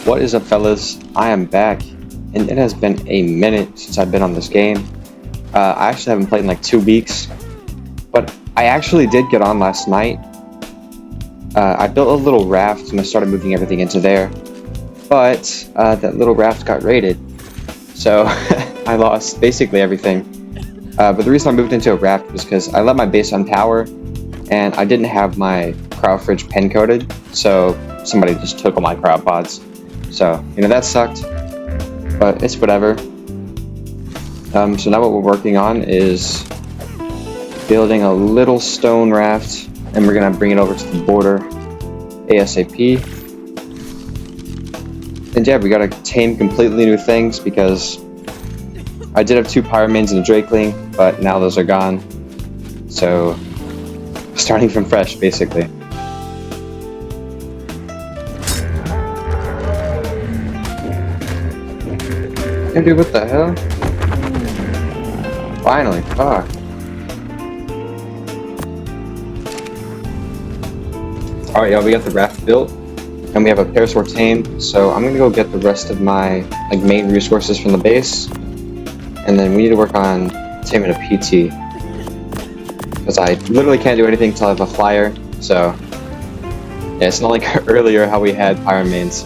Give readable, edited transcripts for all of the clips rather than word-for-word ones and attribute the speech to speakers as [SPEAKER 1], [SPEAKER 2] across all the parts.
[SPEAKER 1] What is up, fellas? I am back, and it has been a minute since I've been on this game. I actually haven't played in like 2 weeks, but I actually did get on last night. I built a little raft and I started moving everything into there, but that little raft got raided, so I lost basically everything. But the reason I moved into a raft was because I let my base on power, and I didn't have my cryo fridge pen coated, so somebody just took all my cryo pods. So, you know, that sucked, but it's whatever. So now what we're working on is building a little stone raft, and we're gonna bring it over to the border ASAP. And yeah, we gotta tame completely new things because I did have 2 pyramanes and a drakeling, but now those are gone. So, starting from fresh, basically. Hey dude, what the hell? Finally, fuck. Alright, y'all, we got the raft built, and we have a parasaur tamed, so I'm gonna go get the rest of my main resources from the base, and then we need to work on taming a PT, because I literally can't do anything until I have a flyer. So yeah, it's not like earlier how we had pyramanes,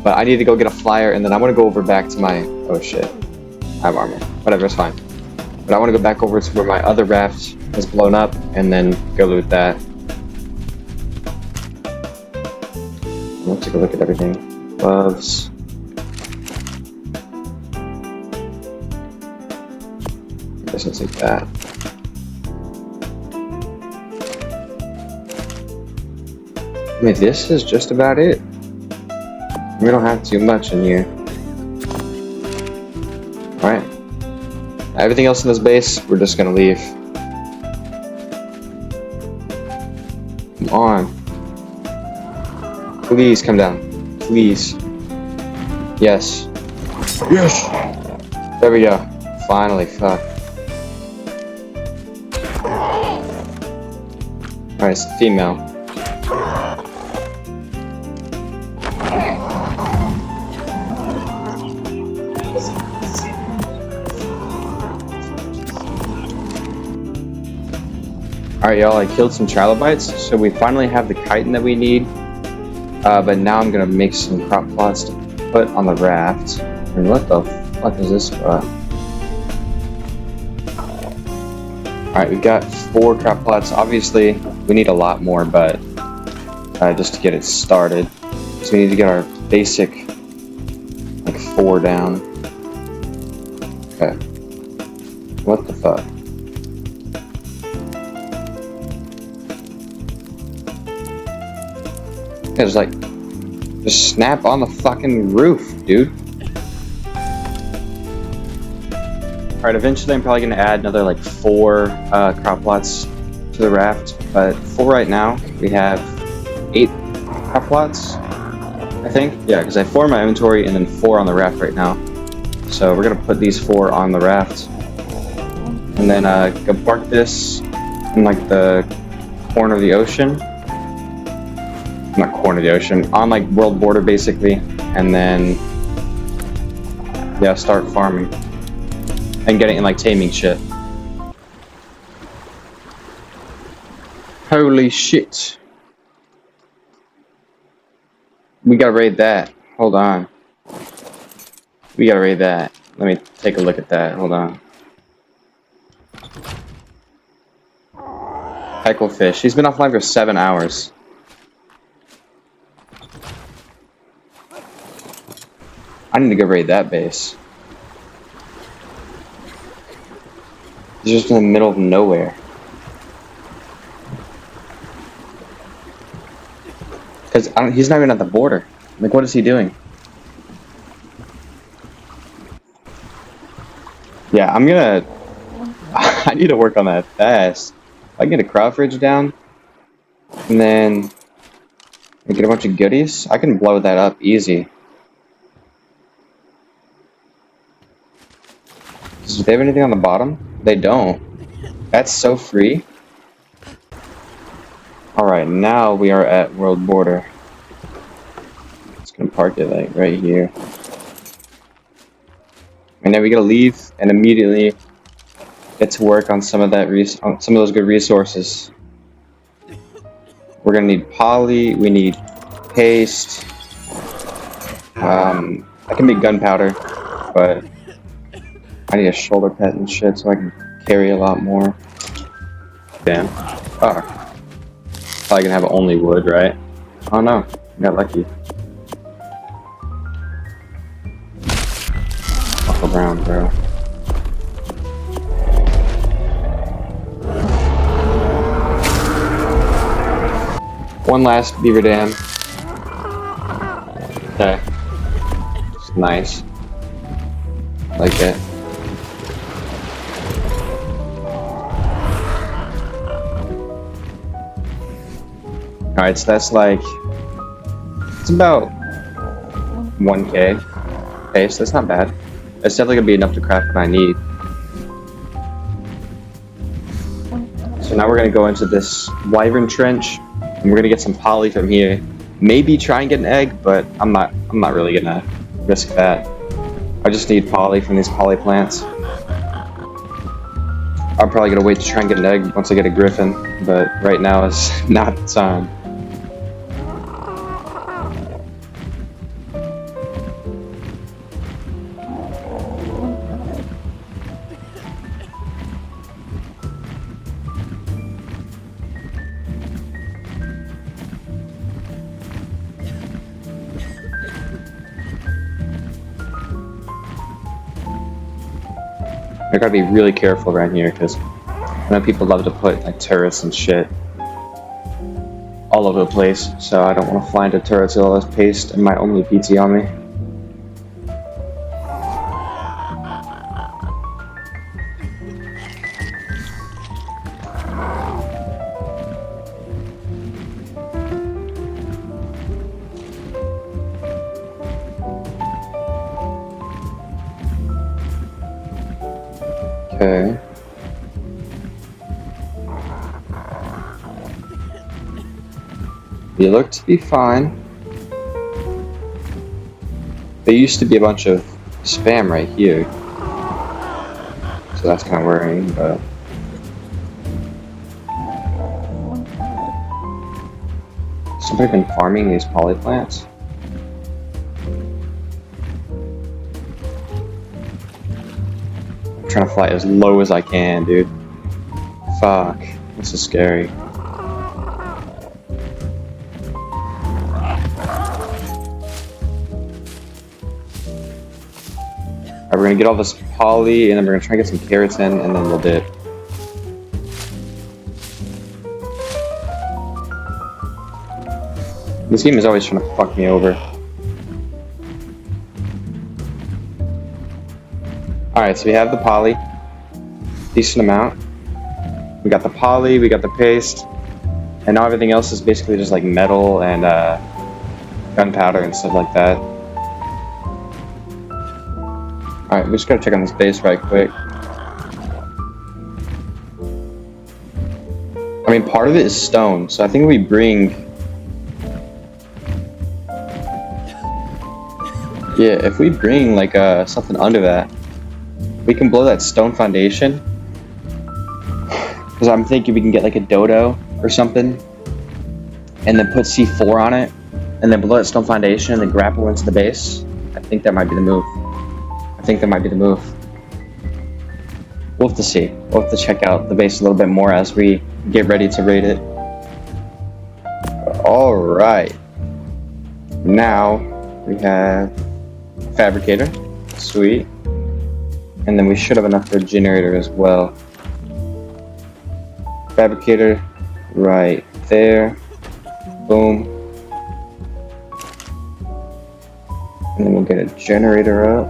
[SPEAKER 1] but I need to go get a flyer, and then I want to go over back to my, oh shit, I have armor, whatever, it's fine. But I want to go back over to where my other raft has blown up, and then go loot that. Let's take a look at everything. Gloves. I guess I'll take that. I mean, this is just about it. We don't have too much in here. Alright. Everything else in this base, we're just gonna leave. Come on. Please come down. Please. Yes. Yes! There we go. Finally, fuck. Alright, it's a female. Alright, y'all, I killed some trilobites, so we finally have the chitin that we need. But now I'm gonna make some crop plots to put on the raft. And what the fuck is this spot? Alright, we've got 4 crop plots. Obviously, we need a lot more, but just to get it started. So we need to get our basic 4 down. Okay. What the fuck? Yeah, just snap on the fucking roof, dude. Alright, eventually I'm probably gonna add another 4 crop plots to the raft, but for right now, we have 8 crop plots, I think. Yeah, because I have 4 in my inventory and then 4 on the raft right now. So we're gonna put these 4 on the raft, and then go park this in the corner of the ocean. Not corner of the ocean, on world border basically, and then yeah, start farming and getting in taming shit. Holy shit, we gotta raid that. Hold on, we gotta raid that. Let me take a look at that. Hold on. Hecklefish, he's been offline for 7 hours. I need to go raid that base. He's just in the middle of nowhere. Because he's not even at the border. What is he doing? Yeah, I'm gonna... I need to work on that fast. If I can get a cryo fridge down, and then get a bunch of goodies, I can blow that up easy. Do they have anything on the bottom? They don't. That's so free. Alright, now we are at world border. Just gonna park it like right here. And then we gotta leave and immediately get to work on some of that on some of those good resources. We're gonna need poly. We need paste. That can be gunpowder, but I need a shoulder pad and shit so I can carry a lot more. Damn. Oh. Probably gonna have only wood, right? Oh no, got lucky. Fuck around, bro. One last beaver dam. Okay. It's nice. Like it. Alright, so that's like, it's about 1k. Okay, so that's not bad. It's definitely gonna be enough to craft what I need. So now we're gonna go into this wyvern trench, and we're gonna get some poly from here. Maybe try and get an egg, but I'm not really gonna risk that. I just need poly from these poly plants. I'm probably gonna wait to try and get an egg once I get a griffin, but right now is not the time. I gotta be really careful around here because I know people love to put like turrets and shit all over the place, so I don't want to fly into turrets with all this paste and my only PT on me. Okay. You look to be fine. There used to be a bunch of spam right here, so that's kind of worrying, but somebody been farming these poly plants? I'm trying to fly as low as I can, dude. Fuck, this is scary. Alright, we're gonna get all this poly, and then we're gonna try and get some carrots in, and then we'll dip. This game is always trying to fuck me over. Alright, so we have the poly. Decent amount. We got the poly, we got the paste, and now everything else is basically just like metal and gunpowder and stuff like that. Alright, we just gotta check on this base right quick. I mean, part of it is stone, so I think we bring... Yeah, if we bring like something under that, we can blow that stone foundation. Because I'm thinking we can get like a dodo or something, and then put C4 on it, and then blow that stone foundation, and then grapple into the base. I think that might be the move. We'll have to see. We'll have to check out the base a little bit more as we get ready to raid it. Alright. Now we have a fabricator. Sweet. And then we should have enough for a generator as well. Fabricator right there. Boom. And then we'll get a generator up.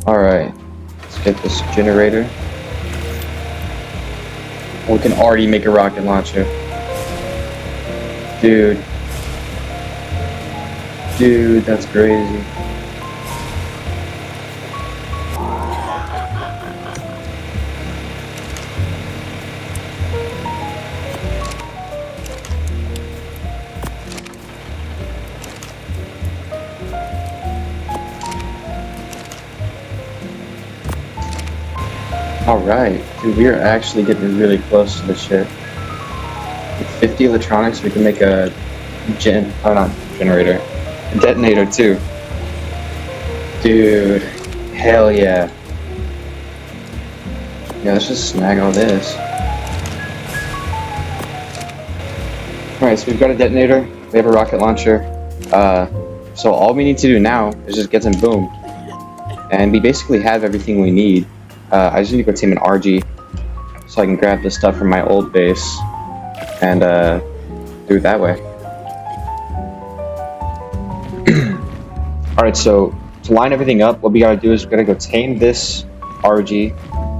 [SPEAKER 1] Alright, let's get this generator. We can already make a rocket launcher. Dude, that's crazy. Alright, dude, we are actually getting really close to the shit. With 50 electronics, we can make a not generator, a detonator too. Dude, hell yeah. Yeah, let's just snag all this. Alright, so we've got a detonator, we have a rocket launcher. So all we need to do now is just get some boom. And we basically have everything we need. I just need to go tame an RG so I can grab the stuff from my old base and do it that way. Alright, so to line everything up, what we gotta do is we're gonna go tame this RG.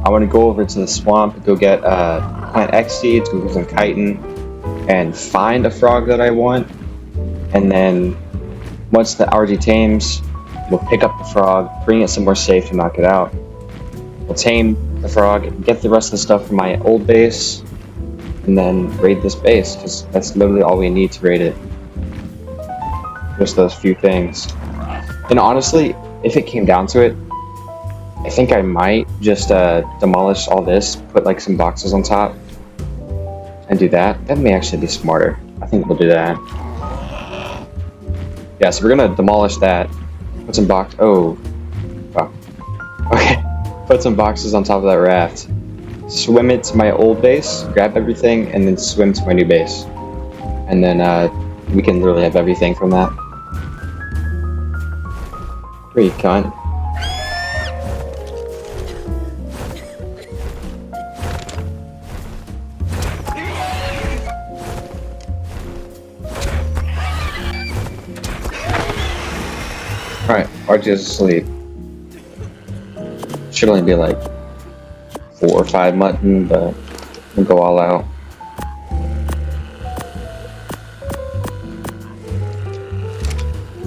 [SPEAKER 1] I wanna go over to the swamp, go get plant X seeds, go get some chitin, and find a frog that I want. And then once the RG tames, we'll pick up the frog, bring it somewhere safe to knock it out. We'll tame the frog, get the rest of the stuff from my old base, and then raid this base, because that's literally all we need to raid it. Just those few things. And honestly, if it came down to it, I think I might just demolish all this, put like some boxes on top, and do that. That may actually be smarter. I think we'll do that. Yeah, so we're gonna demolish that, put some oh, wow. Okay, put some boxes on top of that raft, swim it to my old base, grab everything, and then swim to my new base. And then we can literally have everything from that. Where you cunt? Alright, RG is asleep. Should only be like 4 or 5 mutton, but we'll go all out.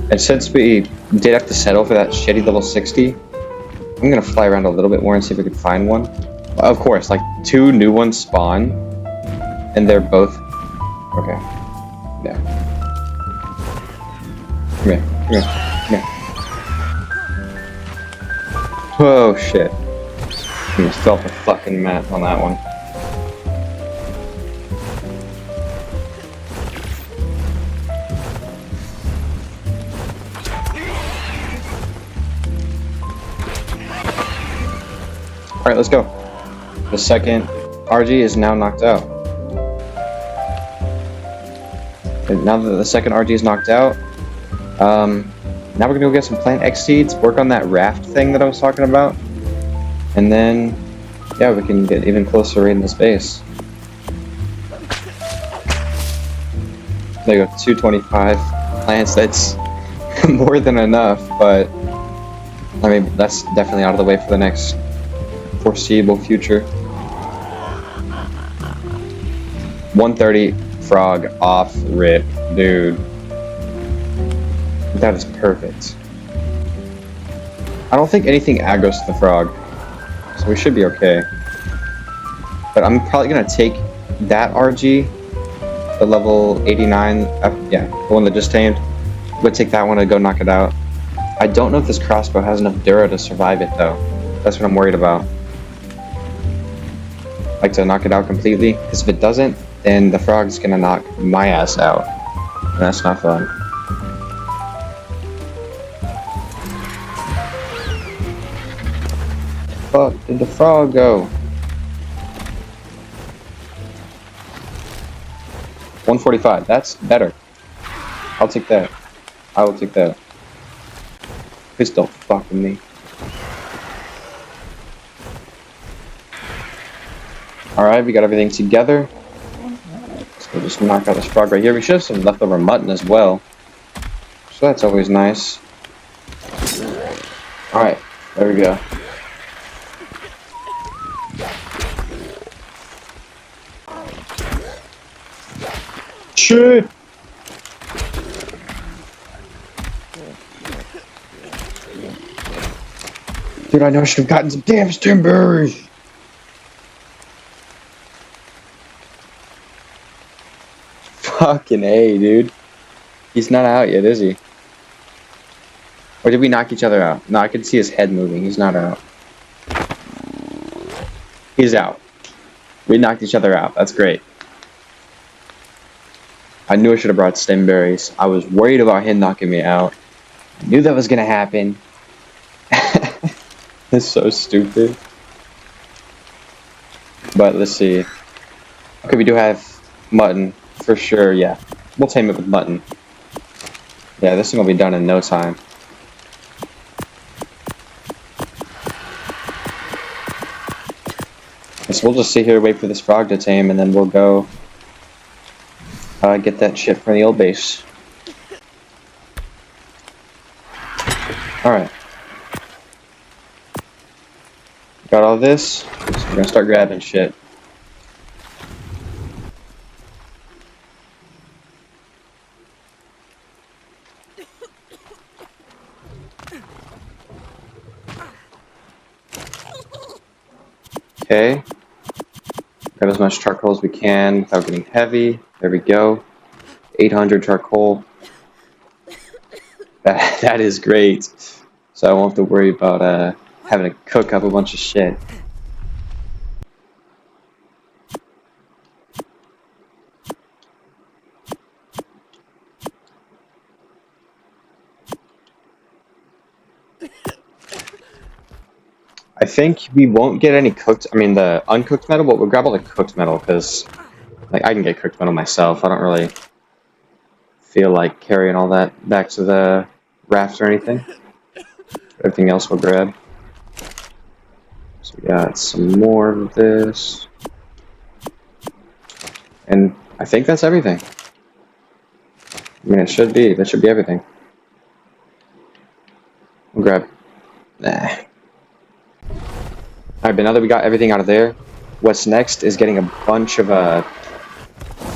[SPEAKER 1] And since we did have to settle for that shitty level 60, I'm gonna fly around a little bit more and see if we can find one. Of course, like 2 new ones spawn, and they're both... Okay. Yeah. Come here, come here, come here. Oh shit. I just fell off the fucking mat on that one. Alright, let's go. The second RG is now knocked out. And now that the second RG is knocked out, now we're gonna go get some plant X seeds, work on that raft thing that I was talking about, and then, yeah, we can get even closer right in the space. There you go, 225 plants, that's more than enough, but, I mean, that's definitely out of the way for the next foreseeable future. 130 frog off rip, dude. That is perfect. I don't think anything aggros to the frog, so we should be okay. But I'm probably gonna take that RG, the level 89, yeah, the one that just tamed. I'm gonna take that one and go knock it out. I don't know if this crossbow has enough Dura to survive it though. That's what I'm worried about. Like to knock it out completely, because if it doesn't, then the frog's gonna knock my ass out. And that's not fun. Fuck, did the frog go? 145, that's better. I'll take that. I will take that. Please don't fuck with me. Alright, we got everything together. So we'll just knock out this frog right here. We should have some leftover mutton as well. So that's always nice. Alright, there we go. Shit! Dude, I know I should have gotten some damn timbers! Fucking A, dude. He's not out yet, is he? Or did we knock each other out? No, I can see his head moving. He's not out. He's out. We knocked each other out. That's great. I knew I should have brought stemberries. I was worried about him knocking me out. I knew that was gonna happen. It's so stupid. But let's see. Okay, we do have mutton for sure. Yeah, we'll tame it with mutton. Yeah, this thing will be done in no time. So we'll just sit here, wait for this frog to tame, and then we'll go get that shit from the old base. Alright. Got all this, so we're gonna start grabbing shit. Okay. Grab as much charcoal as we can without getting heavy. There we go. 800 charcoal. That is great. So I won't have to worry about having to cook up a bunch of shit. I think we won't get any the uncooked metal, but we'll grab all the cooked metal, because like, I can get cooked metal myself. I don't really feel like carrying all that back to the raft or anything. Everything else we'll grab. So we got some more of this. And I think that's everything. I mean, it should be. That should be everything. We'll grab... Nah. Alright, but now that we got everything out of there, what's next is getting a bunch of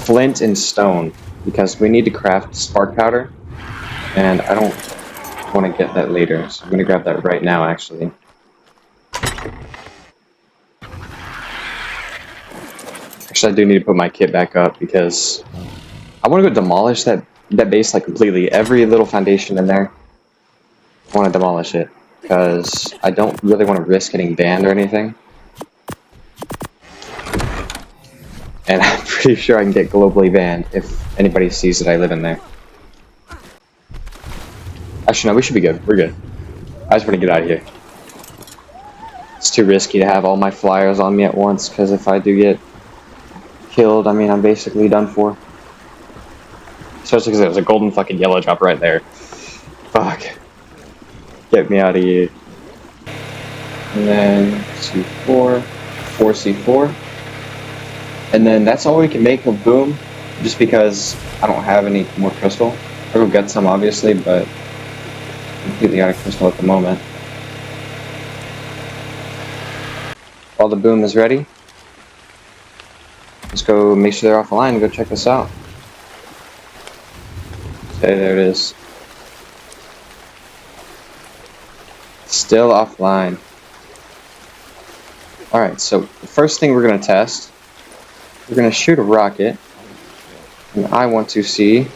[SPEAKER 1] flint and stone, because we need to craft spark powder, and I don't want to get that later, so I'm going to grab that right now, actually. Actually, I do need to put my kit back up, because I want to go demolish that base like completely. Every little foundation in there, I want to demolish it, because I don't really want to risk getting banned or anything. And I'm pretty sure I can get globally banned if anybody sees that I live in there. Actually, no, we should be good. We're good. I just want to get out of here. It's too risky to have all my flyers on me at once, because if I do get killed, I mean, I'm basically done for. Especially because there's a golden fucking yellow drop right there. Fuck. Get me out of here. And then C4, 4C4. And then that's all we can make of boom, just because I don't have any more crystal. I'll go get some, obviously, but I'm completely out of crystal at the moment. While the boom is ready, let's go make sure they're offline and go check this out. Okay, there it is. Still offline. Alright, so the first thing we're going to test, we're going to shoot a rocket, and I want to see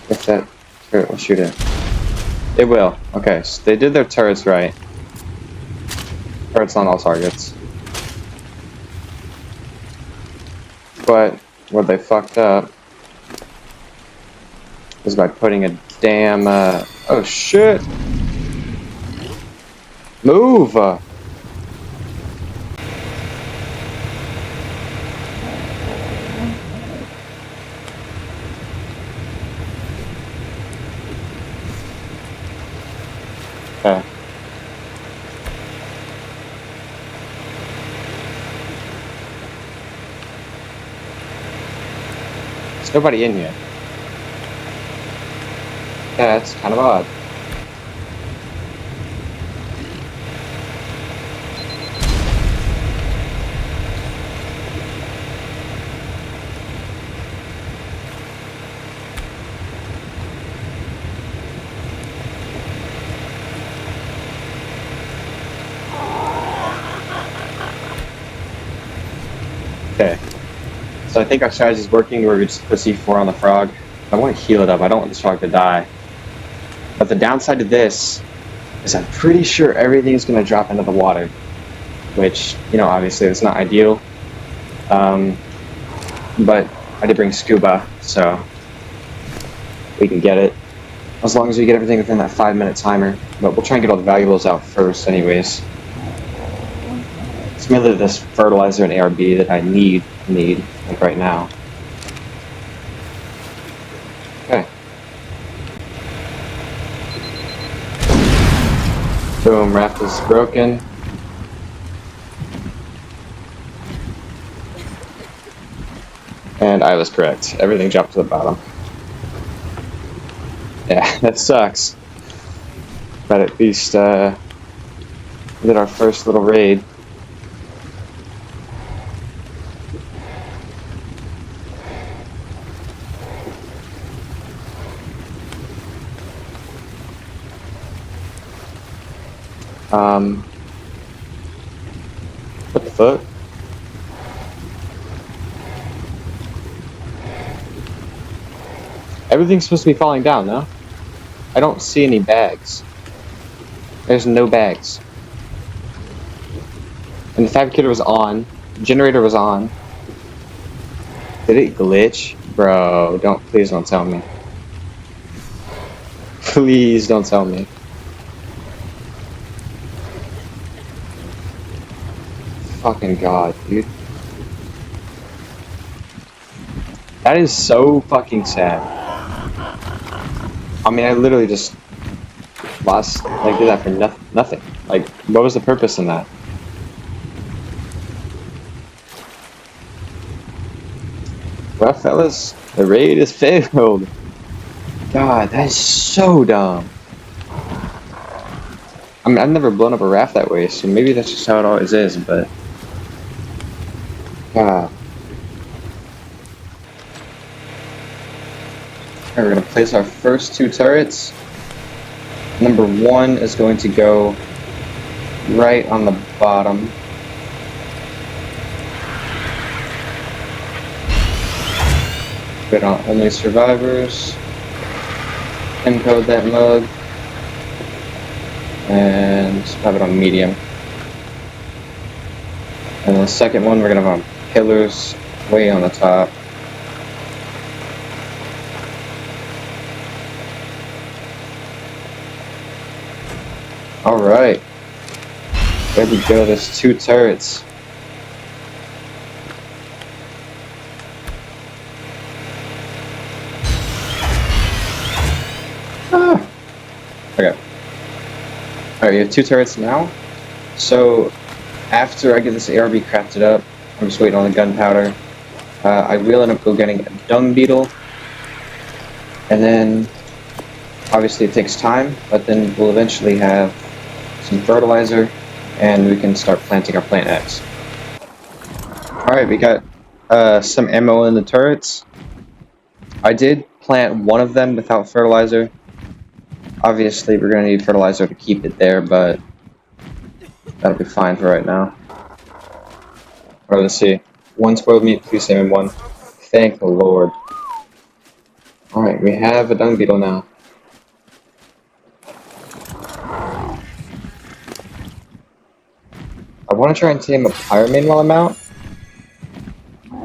[SPEAKER 1] if that turret will shoot it. It will. Okay, so they did their turrets right. Turrets on all targets. But what they fucked up is by putting a damn, oh shit! Move! Okay. There's nobody in here. Yeah, that's kind of odd. Okay. So I think our strategy is working where we just put C4 on the frog. I want to heal it up. I don't want this frog to die. But the downside to this Because I'm pretty sure everything's going to drop into the water. Which, you know, obviously it's not ideal. But I did bring scuba, so we can get it. As long as we get everything within that 5-minute timer. But we'll try and get all the valuables out first anyways. It's mainly this fertilizer and ARB that I need like right now. Okay. Boom, raft is broken. And I was correct. Everything dropped to the bottom. Yeah, that sucks. But at least we did our first little raid. What the fuck? Everything's supposed to be falling down, no? I don't see any bags. There's no bags. And the fabricator was on. The generator was on. Did it glitch? Bro, please don't tell me. Please don't tell me. Fucking god, dude. That is so fucking sad. I mean, I literally just lost, like, did that for nothing. Like, what was the purpose in that? Well, fellas, the raid is failed. God, that is so dumb. I mean, I've never blown up a raft that way, so maybe that's just how it always is, but... God. Alright, we're gonna place our first 2 turrets. Number 1 is going to go right on the bottom. Put on only survivors. Encode that mode. And have it on medium. And the second one we're gonna have on pillars way on the top. Alright. There we go, there's 2 turrets. Ah. Okay. Alright, we have 2 turrets now. So, after I get this ARB crafted up, I'm just waiting on the gunpowder. I will end up getting a dung beetle. And then, obviously it takes time, but then we'll eventually have some fertilizer, and we can start planting our plant X. Alright, we got some ammo in the turrets. I did plant one of them without fertilizer. Obviously, we're going to need fertilizer to keep it there, but that'll be fine for right now. Alright, let's see. 1 spoiled meat, 2 salmon, 1. Thank the Lord. Alright, we have a dung beetle now. I want to try and tame a pyramid while I'm out.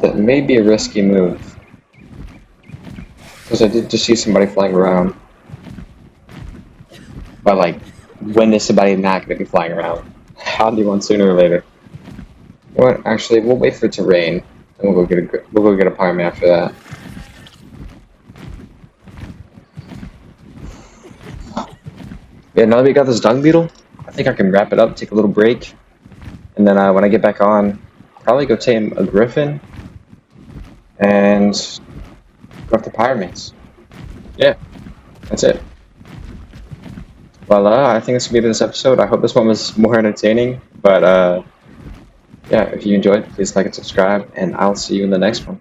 [SPEAKER 1] That may be a risky move. Because I did just see somebody flying around. But like, when is somebody not going to be flying around? I'll do one sooner or later. You know what? Actually, we'll wait for it to rain, and we'll go get a pyramid after that. Yeah, now that we got this dung beetle, I think I can wrap it up, take a little break, and then when I get back on, probably go tame a griffin, and go after pyramids. Yeah, that's it. Well, I think that's gonna be this episode. I hope this one was more entertaining, but yeah, if you enjoyed, please like and subscribe, and I'll see you in the next one.